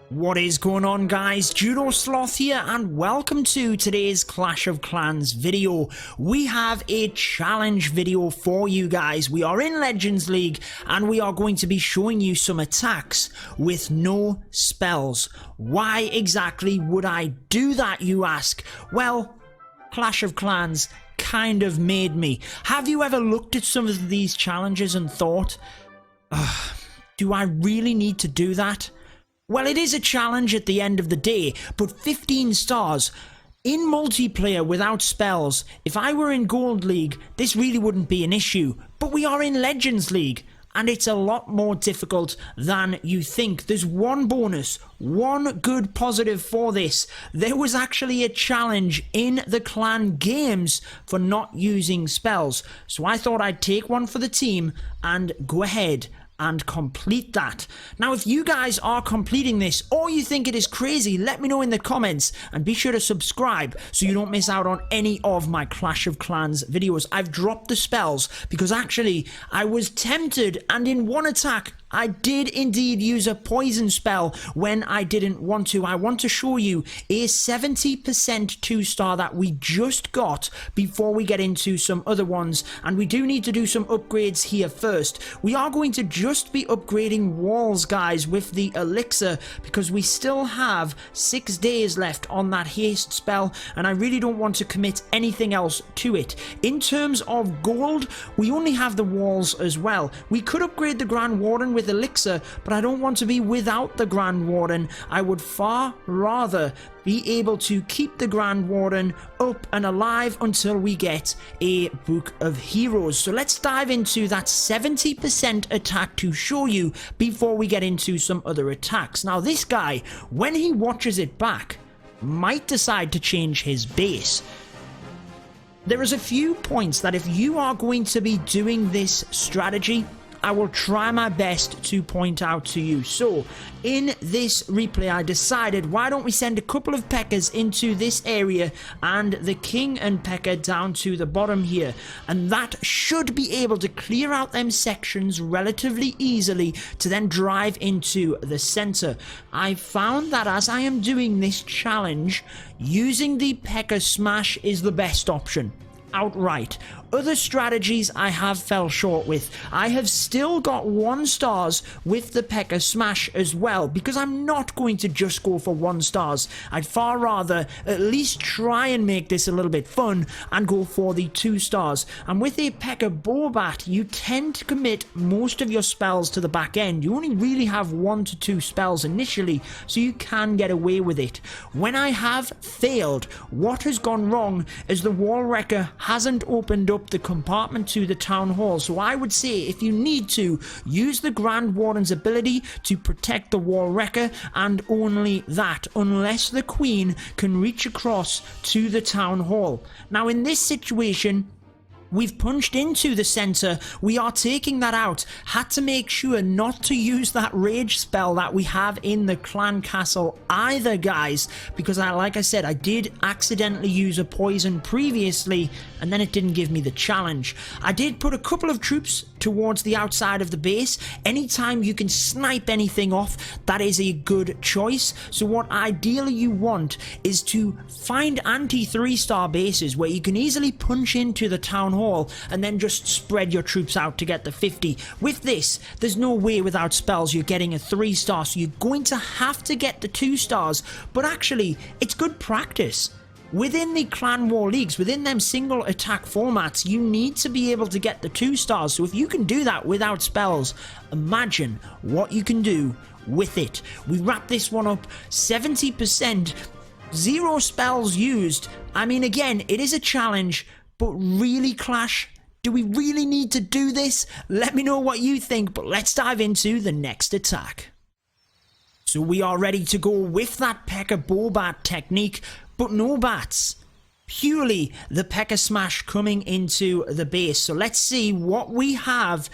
What is going on, guys? Judo Sloth here, and welcome to today's Clash of Clans video. We have a challenge video for you guys. We are in Legends League and we are going to be showing you some attacks with no spells. Why exactly would I do that, you ask? Well, Clash of Clans kind of made me. Have you ever looked at some of these challenges and thought, do I really need to do that? Well, it is a challenge at the end of the day, but 15 stars in multiplayer without spells. If I were in Gold League, this really wouldn't be an issue, but we are in Legends League, and it's a lot more difficult than you think. There's one bonus, one good positive for this. There was actually a challenge in the clan games for not using spells, so I thought I'd take one for the team and go ahead and complete that. Now, if you guys are completing this or you think it is crazy, let me know in the comments, and be sure to subscribe so you don't miss out on any of my Clash of Clans videos. I've dropped the spells because actually I was tempted, and in one attack I did indeed use a poison spell when I didn't want to. I want to show you a 70% 2-star that we just got before we get into some other ones, and we do need to do some upgrades here first. We are going to just be upgrading walls, guys, with the elixir because we still have 6 days left on that haste spell, and I really don't want to commit anything else to it. In terms of gold, we only have the walls as well. We could upgrade the Grand Warden with elixir, but I don't want to be without the Grand Warden. I would far rather be able to keep the Grand Warden up and alive until we get a Book of Heroes. So let's dive into that 70% attack to show you before we get into some other attacks. Now, this guy, when he watches it back, might decide to change his base. There is a few points that if you are going to be doing this strategy, I will try my best to point out to you. So in this replay, I decided, why don't we send a couple of P.E.K.K.A.s into this area and the King and P.E.K.K.A. down to the bottom here, and that should be able to clear out them sections relatively easily to then drive into the center. I found that as I am doing this challenge, using the P.E.K.K.A. smash is the best option outright. Other strategies I have fell short with. I have still got 1 stars with the P.E.K.K.A. smash as well, because I'm not going to just go for 1 stars. I'd far rather at least try and make this a little bit fun and go for the 2 stars. And with a P.E.K.K.A. Bobat, you tend to commit most of your spells to the back end. You only really have 1 to 2 spells initially, so you can get away with it. When I have failed, what has gone wrong is the Wall Wrecker hasn't opened up the compartment to the town hall. So I would say, if you need to, use the Grand Warden's ability to protect the Wall Wrecker, and only that, unless the Queen can reach across to the town hall. Now, in this situation, we've punched into the center, we are taking that out. Had to make sure not to use that rage spell that we have in the clan castle either, guys, because like I said, I did accidentally use a poison previously and then it didn't give me the challenge. I did put a couple of troops towards the outside of the base. Anytime you can snipe anything off, that is a good choice. So what ideally you want is to find anti 3-star bases where you can easily punch into the town hall and then just spread your troops out to get the 50. With this, there's no way without spells you're getting a 3-star, so you're going to have to get the 2 stars, but actually it's good practice. Within the clan war leagues, within them single attack formats, you need to be able to get the 2 stars. So if you can do that without spells, imagine what you can do with it. We wrap this one up 70%, 0 spells used. I mean, again, it is a challenge, but really, Clash, do we really need to do this? Let me know what you think, but let's dive into the next attack. So we are ready to go with that P.E.K.K.A. Bobat technique, but no bats. Purely the P.E.K.K.A. smash coming into the base. So let's see what we have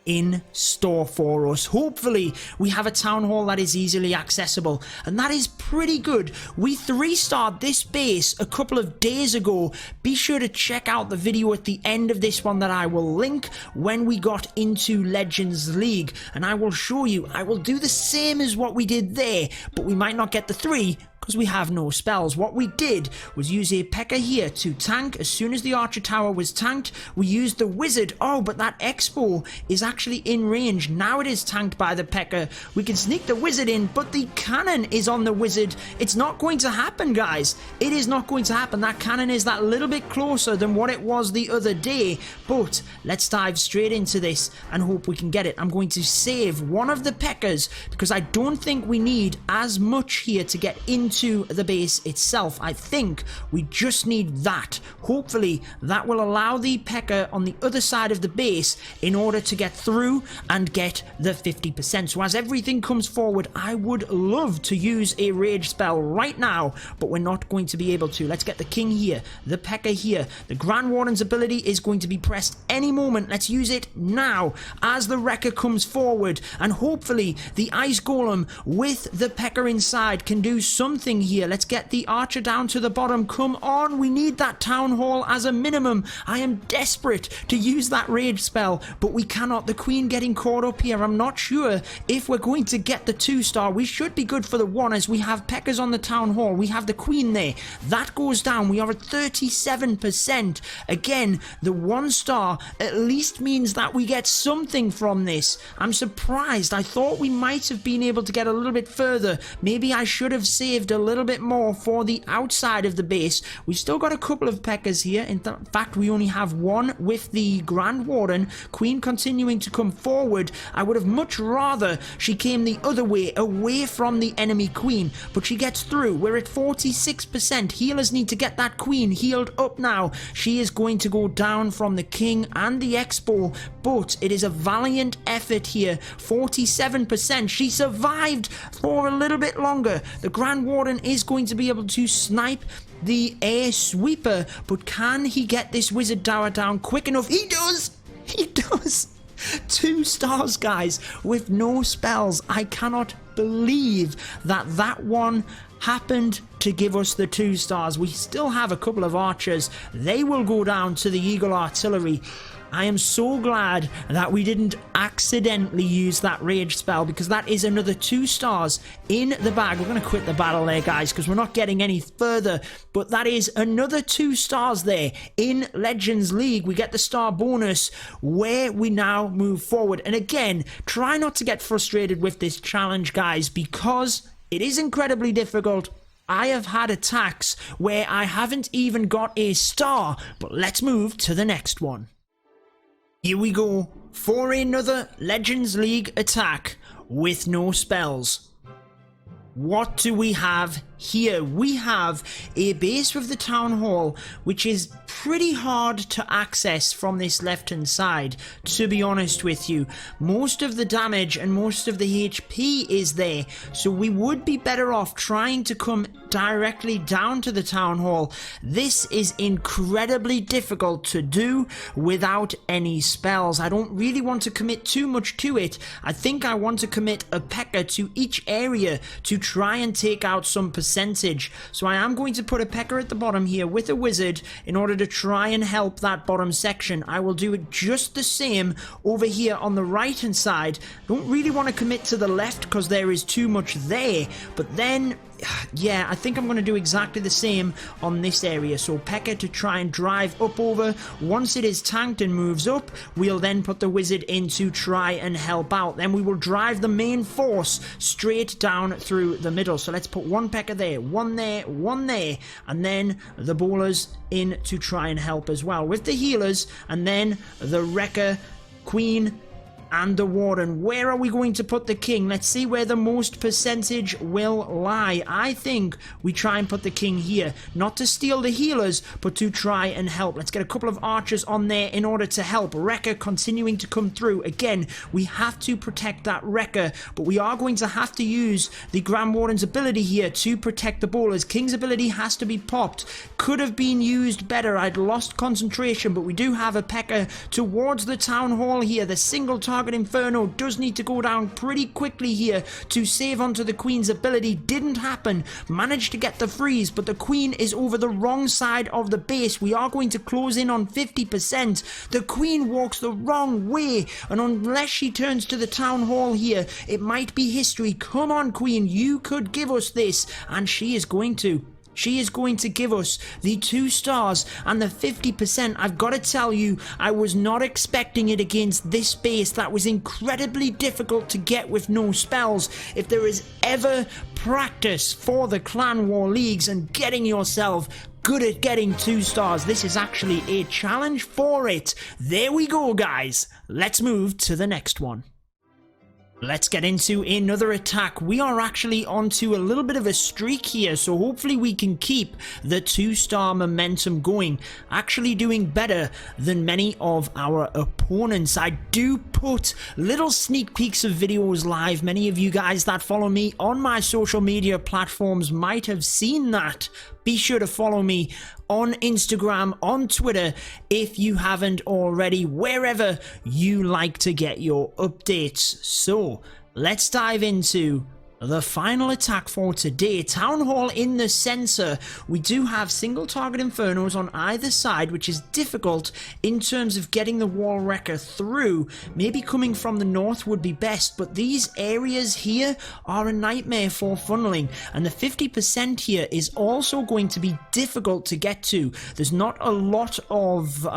in store for us. Hopefully we have a town hall that is easily accessible, and that is pretty good. We 3-starred this base a couple of days ago. Be sure to check out the video at the end of this one that I will link when we got into Legends League, and I will show you. I will do the same as what we did there, but we might not get the 3 because we have no spells. What we did was use a P.E.K.K.A here to tank. As soon as the Archer Tower was tanked, we used the Wizard. Oh, but that Expo is actually in range. Now it is tanked by the P.E.K.K.A. We can sneak the Wizard in, but the cannon is on the Wizard. It's not going to happen, guys. It is not going to happen. That cannon is that little bit closer than what it was the other day, but let's dive straight into this and hope we can get it. I'm going to save one of the P.E.K.K.As because I don't think we need as much here to get into the base itself. I think we just need that. Hopefully that will allow the P.E.K.K.A on the other side of the base in order to get through and get the 50%. So as everything comes forward, I would love to use a rage spell right now, but we're not going to be able to. Let's get the king here, the P.E.K.K.A here. The Grand Warden's ability is going to be pressed any moment. Let's use it now as the Wrecker comes forward, and hopefully the Ice Golem with the P.E.K.K.A inside can do something here. Let's get the Archer down to the bottom. Come on, we need that town hall as a minimum. I am desperate to use that rage spell, but we cannot. The Queen getting caught up here. I'm not sure if we're going to get the 2-star. We should be good for the 1 as we have P.E.K.K.As on the town hall. We have the Queen there. That goes down. We are at 37%. Again, the 1-star at least means that we get something from this. I'm surprised. I thought we might have been able to get a little bit further. Maybe I should have saved a little bit more for the outside of the base. We've still got a couple of P.E.K.K.As here. In fact, we only have one with the Grand Warden. Queen continuing to come forward. I would have much rather she came the other way, away from the enemy Queen, but she gets through. We're at 46%. Healers need to get that Queen healed up now. She is going to go down from the King and the Expo, but it is a valiant effort here. 47%. She survived for a little bit longer. The Grand Warden is going to be able to snipe the air sweeper, but can he get this Wizard Tower down quick enough? He does! He does! 2 stars, guys, with no spells. I cannot believe that that one happened to give us the 2 stars. We still have a couple of archers. They will go down to the Eagle Artillery. I am so glad that we didn't accidentally use that rage spell, because that is another 2 stars in the bag. We're going to quit the battle there, guys, because we're not getting any further. But that is another 2 stars there in Legends League. We get the star bonus where we now move forward. And again, try not to get frustrated with this challenge, guys, because it is incredibly difficult. I have had attacks where I haven't even got a star. But let's move to the next one. Here we go for another Legends League attack with no spells. What do we have here? We have a base with the town hall, which is pretty hard to access from this left hand side, to be honest with you. Most of the damage and most of the HP is there, so we would be better off trying to come directly down to the town hall. This is incredibly difficult to do without any spells. I don't really want to commit too much to it. I think I want to commit a P.E.K.K.A to each area to try and take out some percentage. So I am going to put a P.E.K.K.A at the bottom here with a wizard in order to try and help that bottom section. I will do it just the same over here on the right hand side. Don't really want to commit to the left because there is too much there, but then yeah, I think I'm going to do exactly the same on this area. So P.E.K.K.A to try and drive up over. Once it is tanked and moves up, we'll then put the wizard in to try and help out. Then we will drive the main force straight down through the middle. So let's put one P.E.K.K.A there, one there, and then the bowlers in to try and help as well with the healers, and then the Wrecker, Queen, and the Warden. Where are we going to put the King? Let's see where the most percentage will lie. I think we try and put the King here. Not to steal the healers, but to try and help. Let's get a couple of archers on there in order to help. Wrecker continuing to come through. Again, we have to protect that Wrecker, but we are going to have to use the Grand Warden's ability here to protect the bowlers. King's ability has to be popped. Could have been used better. I'd lost concentration, but we do have a P.E.K.K.A towards the town hall here. The single target target Inferno does need to go down pretty quickly here to save onto the Queen's ability. Didn't happen. Managed to get the freeze, but the Queen is over the wrong side of the base. We are going to close in on 50%. The Queen walks the wrong way, and unless she turns to the Town Hall here, it might be history. Come on, Queen, you could give us this, and she is going to. She is going to give us the 2 stars and the 50%. I've got to tell you, I was not expecting it against this base. That was incredibly difficult to get with no spells. If there is ever practice for the Clan War Leagues and getting yourself good at getting 2 stars, this is actually a challenge for it. There we go, guys. Let's move to the next one. Let's get into another attack. We are actually onto a little bit of a streak here, so hopefully we can keep the 2-star momentum going. Actually doing better than many of our opponents. I do put little sneak peeks of videos live. Many of you guys that follow me on my social media platforms might have seen that. Be sure to follow me on Instagram, on Twitter, if you haven't already, wherever you like to get your updates. So, let's dive into the final attack for today. Town Hall in the center. We do have single target Infernos on either side, which is difficult in terms of getting the Wall Wrecker through. Maybe coming from the north would be best, but these areas here are a nightmare for funneling, and the 50% here is also going to be difficult to get to. There's not a lot of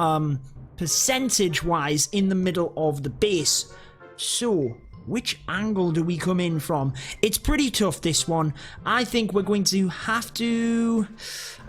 percentage wise in the middle of the base. So which angle do we come in from? It's pretty tough, this one. I think we're going to have to...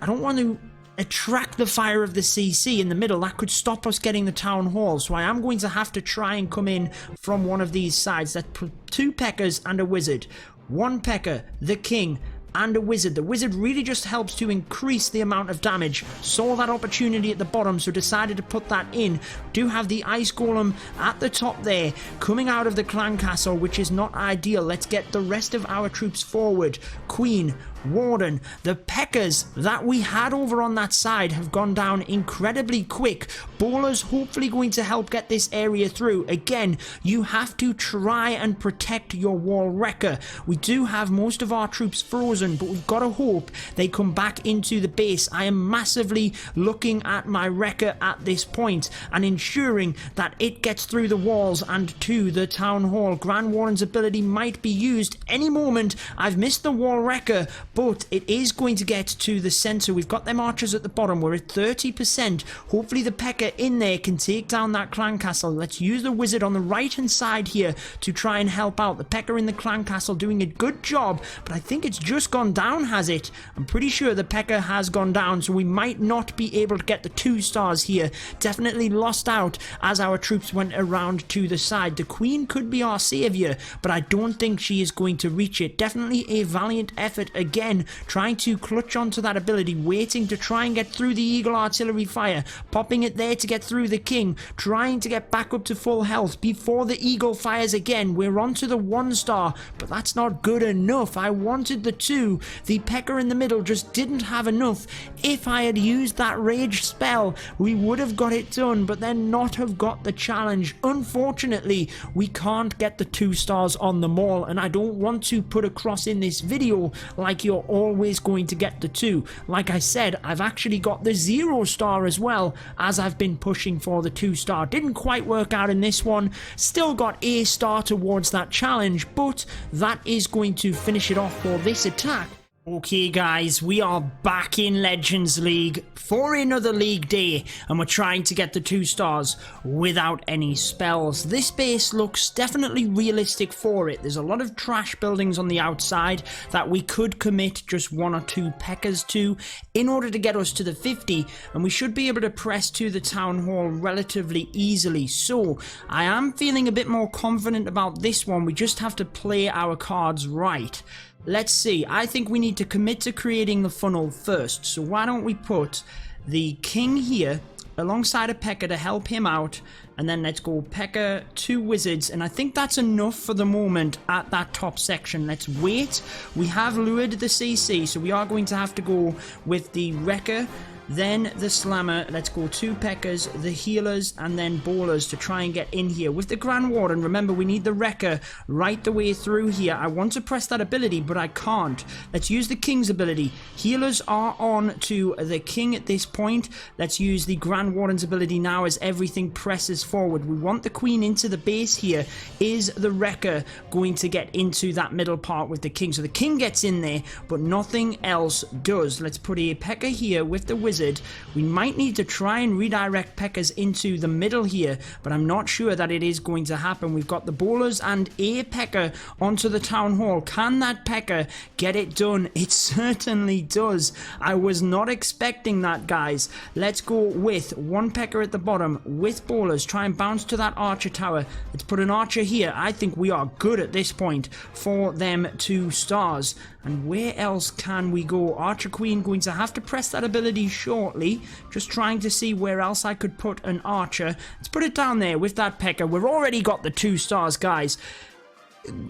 I don't want to attract the fire of the CC in the middle. That could stop us getting the Town Hall. So I am going to have to try and come in from one of these sides. That's 2 P.E.K.K.A.s and a Wizard. 1 P.E.K.K.A., the King, and a Wizard. The Wizard really just helps to increase the amount of damage. Saw that opportunity at the bottom, so decided to put that in. Do have the Ice Golem at the top there, coming out of the Clan Castle, which is not ideal. Let's get the rest of our troops forward. Queen, Warden, the P.E.K.K.A.s that we had over on that side have gone down incredibly quick. Bowlers hopefully going to help get this area through. Again, you have to try and protect your Wall Wrecker. We do have most of our troops frozen, but we've got to hope they come back into the base. I am massively looking at my Wrecker at this point and ensuring that it gets through the walls and to the Town Hall. Grand Warden's ability might be used any moment. I've missed the Wall Wrecker, but it is going to get to the center. We've got them archers at the bottom. We're at 30%. Hopefully the P.E.K.K.A. in there can take down that Clan Castle. Let's use the Wizard on the right hand side here to try and help out. The P.E.K.K.A. in the Clan Castle doing a good job, but I think it's just gone down, has it? I'm pretty sure the P.E.K.K.A. has gone down, so we might not be able to get the 2 stars here. Definitely lost out as our troops went around to the side. The Queen could be our savior, but I don't think she is going to reach it. Definitely a valiant effort again, trying to clutch onto that ability, waiting to try and get through the Eagle Artillery fire, popping it there to get through the King, trying to get back up to full health before the Eagle fires again. We're on to the 1 star, but that's not good enough. I wanted the 2. The P.E.K.K.A. in the middle just didn't have enough. If I had used that rage spell, we would have got it done, but then not have got the challenge. Unfortunately, we can't get the 2 stars on them all, and I don't want to put across in this video like you're always going to get the 2. Like I said, I've actually got the 0 star as well, as I've been pushing for the 2 star. Didn't quite work out in this one. Still got a star towards that challenge, but that is going to finish it off for this attack. Okay guys, we are back in Legends League for another league day, and we're trying to get the 2 stars without any spells. This base looks definitely realistic for it. There's a lot of trash buildings on the outside that we could commit just 1 or 2 P.E.K.K.A.s to in order to get us to the 50, and we should be able to press to the Town Hall relatively easily. So I am feeling a bit more confident about this one. We just have to play our cards right. Let's see, I think we need to commit to creating the funnel first. So why don't we put the King here alongside a P.E.K.K.A. to help him out, and then let's go P.E.K.K.A. 2 Wizards, and I think that's enough for the moment at that top section. Let's wait. We have lured the CC, so we are going to have to go with the Wrecker then the slammer. Let's go 2 Peckers, the healers, and then bowlers to try and get in here. With the Grand Warden, remember we need the Wrecker right the way through here. I want to press that ability, but I can't. Let's use the King's ability. Healers are on to the King at this point. Let's use the Grand Warden's ability now as everything presses forward. We want the Queen into the base here. Is the Wrecker going to get into that middle part with the King? So the King gets in there, but nothing else does. Let's put a Pecker here with the Wizard. We might need to try and redirect Peckers into the middle here, but I'm not sure that it is going to happen. We've got the bowlers and a Pecker onto the Town Hall. Can that Pecker get it done? It certainly does. I was not expecting that, guys. Let's go with 1 Pecker at the bottom with bowlers. Try and bounce to that Archer tower. Let's put an Archer here. I think we are good at this point for them 2 stars. And where else can we go? Archer Queen going to have to press that ability shortly. Just trying to see where else I could put an Archer. Let's put it down there with that Pecker. We've already got the 2 stars, guys.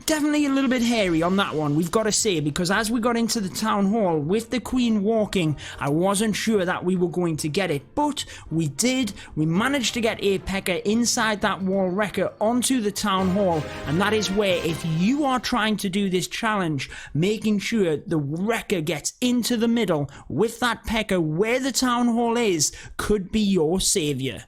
Definitely a little bit hairy on that one, we've got to say, because as we got into the Town Hall with the Queen walking, I wasn't sure that we were going to get it, but we did. We managed to get a Pecker inside that Wall Wrecker onto the Town Hall, and that is where, if you are trying to do this challenge, making sure the Wrecker gets into the middle with that Pecker where the Town Hall is could be your savior.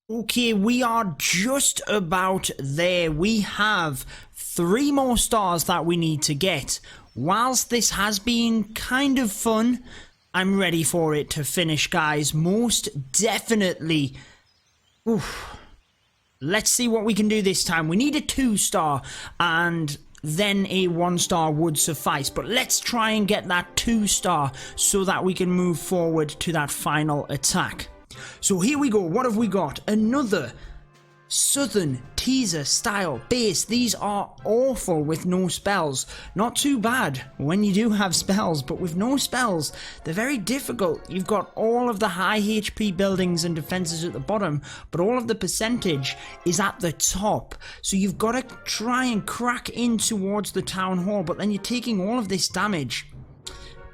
Okay, we are just about there. We have 3 more stars that we need to get. Whilst this has been kind of fun, I'm ready for it to finish, guys. Most definitely. Oof. Let's see what we can do this time. We need a 2-star and then a 1-star would suffice. But let's try and get that 2-star so that we can move forward to that final attack. So here we go. What have we got? Another Southern teaser style base. These are awful with no spells. Not too bad when you do have spells, but with no spells, they're very difficult. You've got all of the high HP buildings and defenses at the bottom, but all of the percentage is at the top. So you've got to try and crack in towards the Town Hall, but then you're taking all of this damage.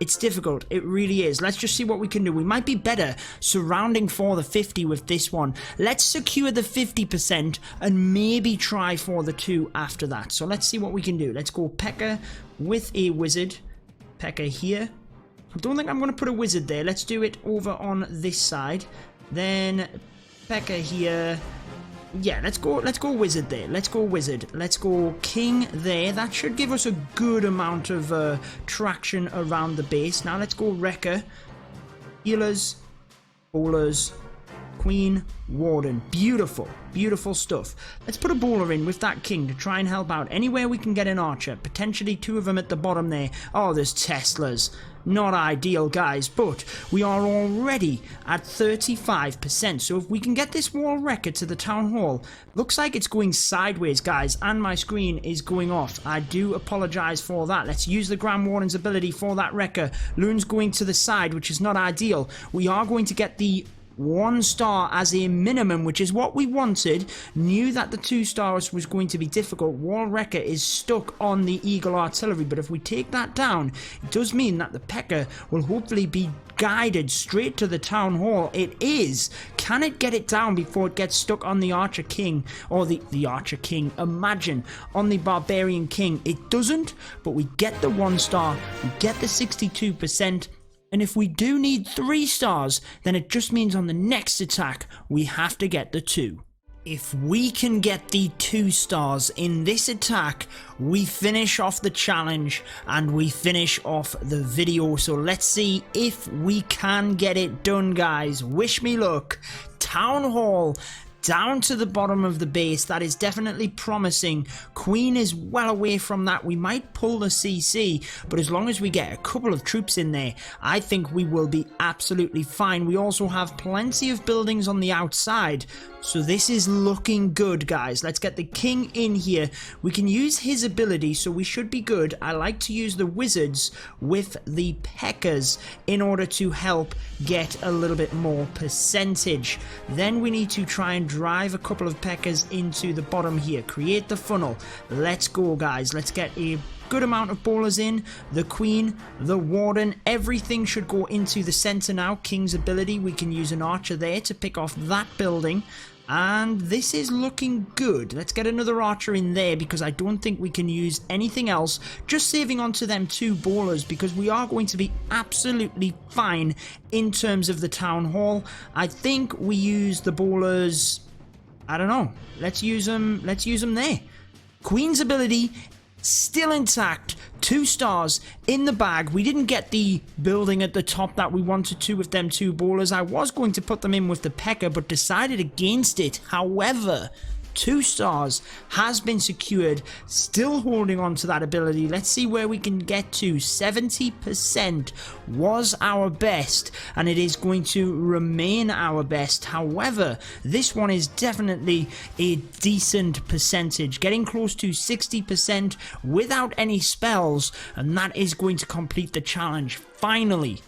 It's difficult, it really is. Let's just see what we can do. We might be better surrounding for the 50 with this one. Let's secure the 50% and maybe try for the 2 after that. So let's see what we can do. Let's go Pecker with a Wizard. Pecker here. I don't think I'm going to put a Wizard there. Let's do it over on this side. Then Pecker here. Yeah, let's go Wizard there. Let's go Wizard. Let's go King there. That should give us a good amount of traction around the base. Now let's go Wrecker. Healers. Bowlers. Queen. Warden. Beautiful. Beautiful stuff. Let's put a bowler in with that King to try and help out. Anywhere we can get an Archer. Potentially 2 of them at the bottom there. Oh, there's Teslas. Not ideal, guys, but we are already at 35%. So if we can get this Wall Wrecker to the Town Hall, looks like it's going sideways, guys, and my screen is going off. I do apologize for that. Let's use the Grand Warden's ability for that Wrecker. Loon's going to the side, which is not ideal. We are going to get the 1-star as a minimum, which is what we wanted. Knew that the 2 stars was going to be difficult. Wall Wrecker is stuck on the Eagle Artillery, but if we take that down, it does mean that the Pecker will hopefully be guided straight to the Town Hall. It is. Can it get it down before it gets stuck on the Archer King? Or the Archer King, imagine, on the Barbarian King. It doesn't, but we get the 1-star, we get the 62%. And if we do need 3 stars, then it just means on the next attack, we have to get the 2. If we can get the 2 stars in this attack, we finish off the challenge and we finish off the video. So let's see if we can get it done, guys. Wish me luck. Town Hall. Down to the bottom of the base. That is definitely promising. Queen is well away from that. We might pull the CC, but as long as we get a couple of troops in there, I think we will be absolutely fine. We also have plenty of buildings on the outside, so this is looking good, guys. Let's get the King in here. We can use his ability, so we should be good. I like to use the Wizards with the Peckers in order to help get a little bit more percentage. Then we need to try and drive a couple of Peckers into the bottom here. Create the funnel. Let's go, guys. Let's get a good amount of ballers in. The Queen, the Warden, everything should go into the center now. King's ability, we can use an archer there to pick off that building. And this is looking good. Let's get another archer in there because I don't think we can use anything else. Just saving onto them 2 ballers because we are going to be absolutely fine in terms of the town hall. I think we use the ballers. I don't know. Let's use them there. Queen's ability still intact. 2 stars in the bag. We didn't get the building at the top that we wanted to with them 2 ballers. I was going to put them in with the P.E.K.K.A. but decided against it. However, 2 stars has been secured. Still holding on to that ability. Let's see where we can get to. 70% was our best, and it is going to remain our best. However, this one is definitely a decent percentage, getting close to 60% without any spells, and that is going to complete the challenge. Finally,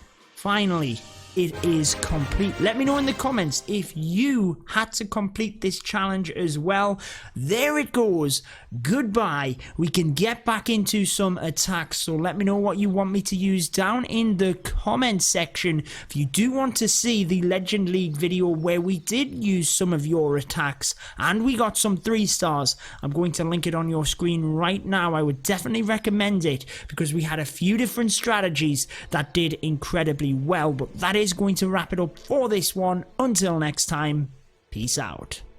it is complete. Let me know in the comments if you had to complete this challenge as well. There it goes. Goodbye. We can get back into some attacks. So let me know what you want me to use down in the comment section. If you do want to see the Legend League video where we did use some of your attacks and we got some 3 stars, I'm going to link it on your screen right now. I would definitely recommend it because we had a few different strategies that did incredibly well. But that is going to wrap it up for this one. Until next time, peace out.